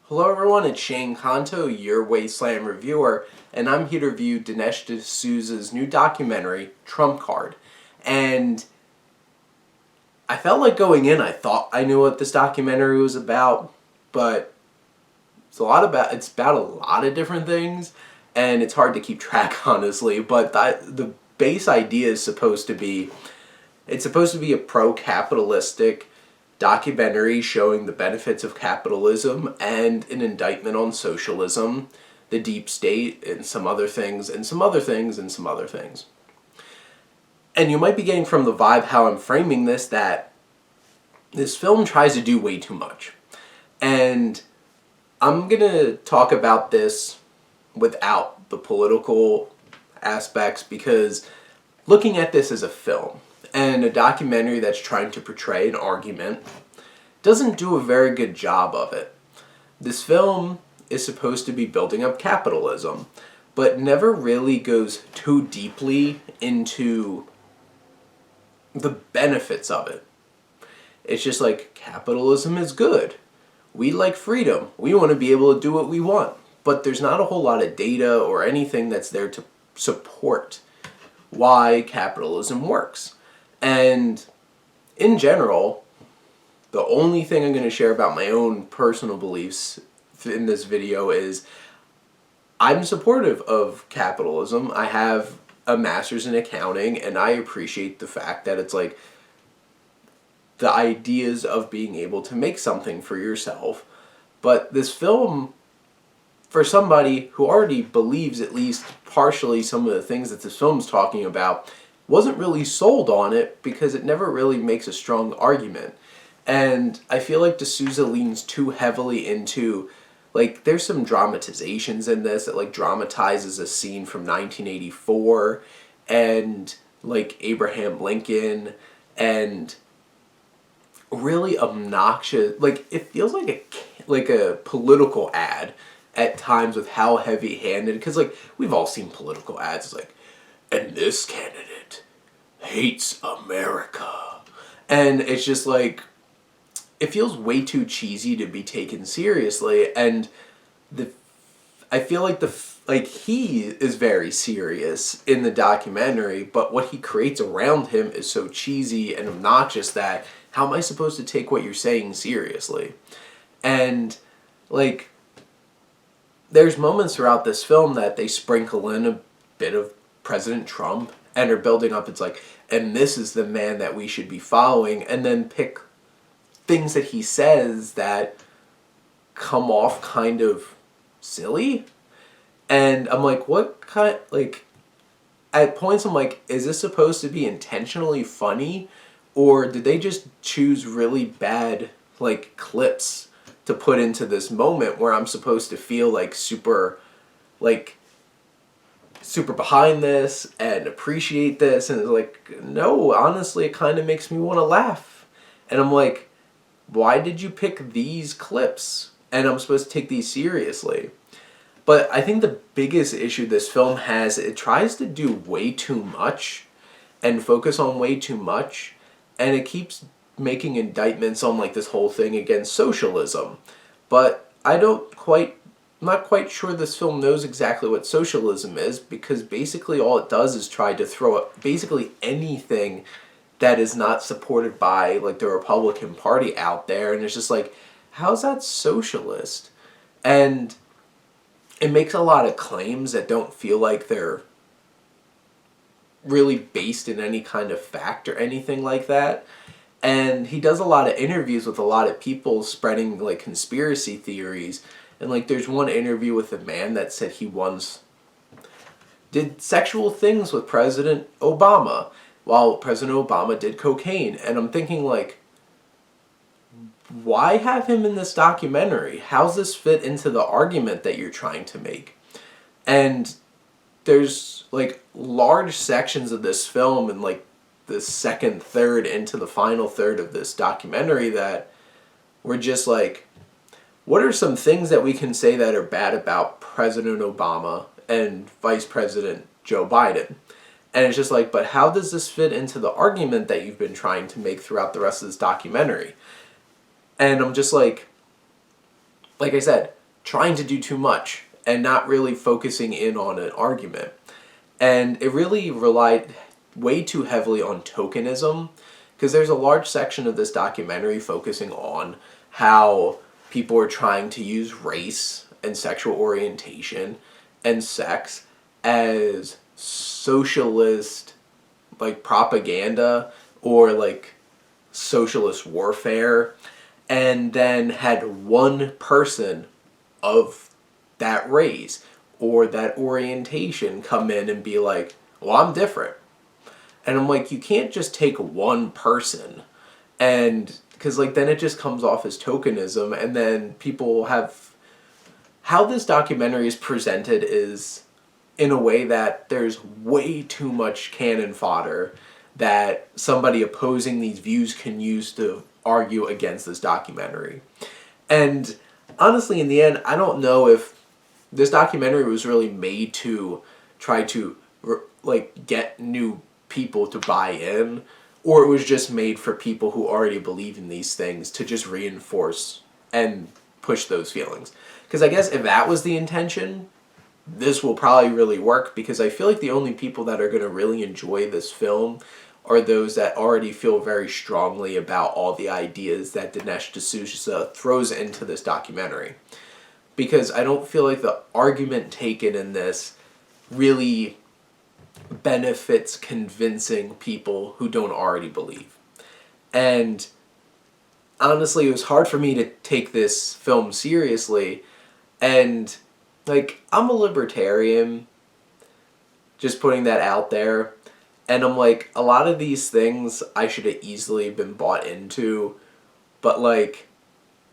Hello everyone, it's Shane Kanto, your Wasteland reviewer, and I'm here to review Dinesh D'Souza's new documentary, Trump Card. And I felt like going in, I thought I knew what this documentary was about, but it's about a lot of different things, and it's hard to keep track, honestly. But the base idea is it's supposed to be a pro-capitalistic documentary showing the benefits of capitalism and an indictment on socialism, the deep state, and some other things, and some other things, and some other things. And you might be getting from the vibe how I'm framing this that this film tries to do way too much. And I'm going to talk about this without the political aspects because looking at this as a film and a documentary that's trying to portray an argument doesn't do a very good job of it. This film is supposed to be building up capitalism, but never really goes too deeply into the benefits of it. It's just like, capitalism is good. We like freedom. We want to be able to do what we want. But there's not a whole lot of data or anything that's there to support why capitalism works. And in general, the only thing I'm going to share about my own personal beliefs in this video is I'm supportive of capitalism. I have a master's in accounting, and I appreciate the fact that it's like the ideas of being able to make something for yourself. But this film, for somebody who already believes at least partially some of the things that this film's talking about, wasn't really sold on it because it never really makes a strong argument. And I feel like D'Souza leans too heavily into, like, there's some dramatizations in this that, like, dramatizes a scene from 1984 and, like, Abraham Lincoln and really obnoxious, like, it feels like a political ad at times with how heavy-handed, because, like, we've all seen political ads. It's like, and this candidate hates America. And it's just like, it feels way too cheesy to be taken seriously. And I feel like he is very serious in the documentary, but what he creates around him is so cheesy and obnoxious that how am I supposed to take what you're saying seriously? And, like, there's moments throughout this film that they sprinkle in a bit of President Trump and are building up, it's like, and this is the man that we should be following, and then pick things that he says that come off kind of silly. And I'm like, what kind, like, at points I'm like, is this supposed to be intentionally funny, or did they just choose really bad, like, clips to put into this moment where I'm supposed to feel like super behind this and appreciate this? And it's like, no, honestly, it kind of makes me want to laugh. And I'm like, why did you pick these clips? And I'm supposed to take these seriously. But I think the biggest issue this film has, it tries to do way too much and focus on way too much, and it keeps making indictments on, like, this whole thing against socialism. But I'm not quite sure this film knows exactly what socialism is, because basically all it does is try to throw up basically anything that is not supported by, like, the Republican Party out there, and it's just like, how's that socialist? And it makes a lot of claims that don't feel like they're really based in any kind of fact or anything like that. And he does a lot of interviews with a lot of people spreading, like, conspiracy theories. And, like, there's one interview with a man that said he once did sexual things with President Obama while President Obama did cocaine. And I'm thinking, like, why have him in this documentary? How's this fit into the argument that you're trying to make? And there's, like, large sections of this film and, like, the second third into the final third of this documentary that were just like, what are some things that we can say that are bad about President Obama and Vice President Joe Biden? And it's just like, but how does this fit into the argument that you've been trying to make throughout the rest of this documentary? And I'm just like I said, trying to do too much and not really focusing in on an argument. And it really relied way too heavily on tokenism, because there's a large section of this documentary focusing on how people are trying to use race and sexual orientation and sex as socialist like propaganda or like socialist warfare, and then had one person of that race or that orientation come in and be like, well, I'm different. And I'm like, you can't just take one person, and because like then it just comes off as tokenism, and then people have, how this documentary is presented is in a way that there's way too much cannon fodder that somebody opposing these views can use to argue against this documentary. And honestly, in the end, I don't know if this documentary was really made to try to like get new people to buy in, or it was just made for people who already believe in these things to just reinforce and push those feelings. Because I guess if that was the intention, this will probably really work, because I feel like the only people that are going to really enjoy this film are those that already feel very strongly about all the ideas that Dinesh D'Souza throws into this documentary. Because I don't feel like the argument taken in this really benefits convincing people who don't already believe. And honestly, it was hard for me to take this film seriously, and like, I'm a libertarian, just putting that out there, and I'm like, a lot of these things I should have easily been bought into, but like,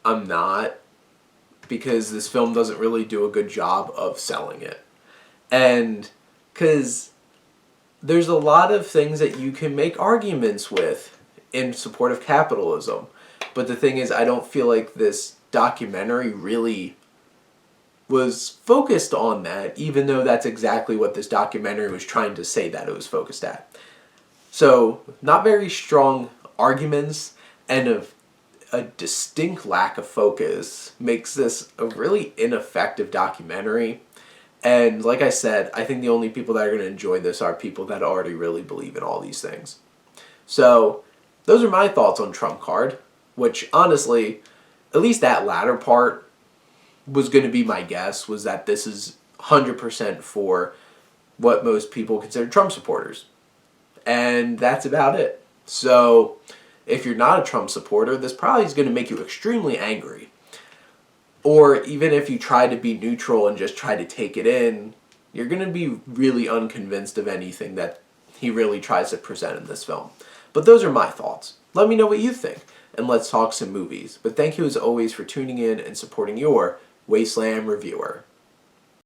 I'm not, because this film doesn't really do a good job of selling it. And because there's a lot of things that you can make arguments with in support of capitalism, but the thing is, I don't feel like this documentary really was focused on that, even though that's exactly what this documentary was trying to say that it was focused at. So, not very strong arguments and a distinct lack of focus makes this a really ineffective documentary. And like I said, I think the only people that are going to enjoy this are people that already really believe in all these things. So, those are my thoughts on Trump Card, which honestly, at least that latter part was going to be my guess, was that this is 100% for what most people consider Trump supporters. And that's about it. So, if you're not a Trump supporter, this probably is going to make you extremely angry. Or even if you try to be neutral and just try to take it in, you're going to be really unconvinced of anything that he really tries to present in this film. But those are my thoughts. Let me know what you think, and let's talk some movies. But thank you as always for tuning in and supporting your Wasteland reviewer.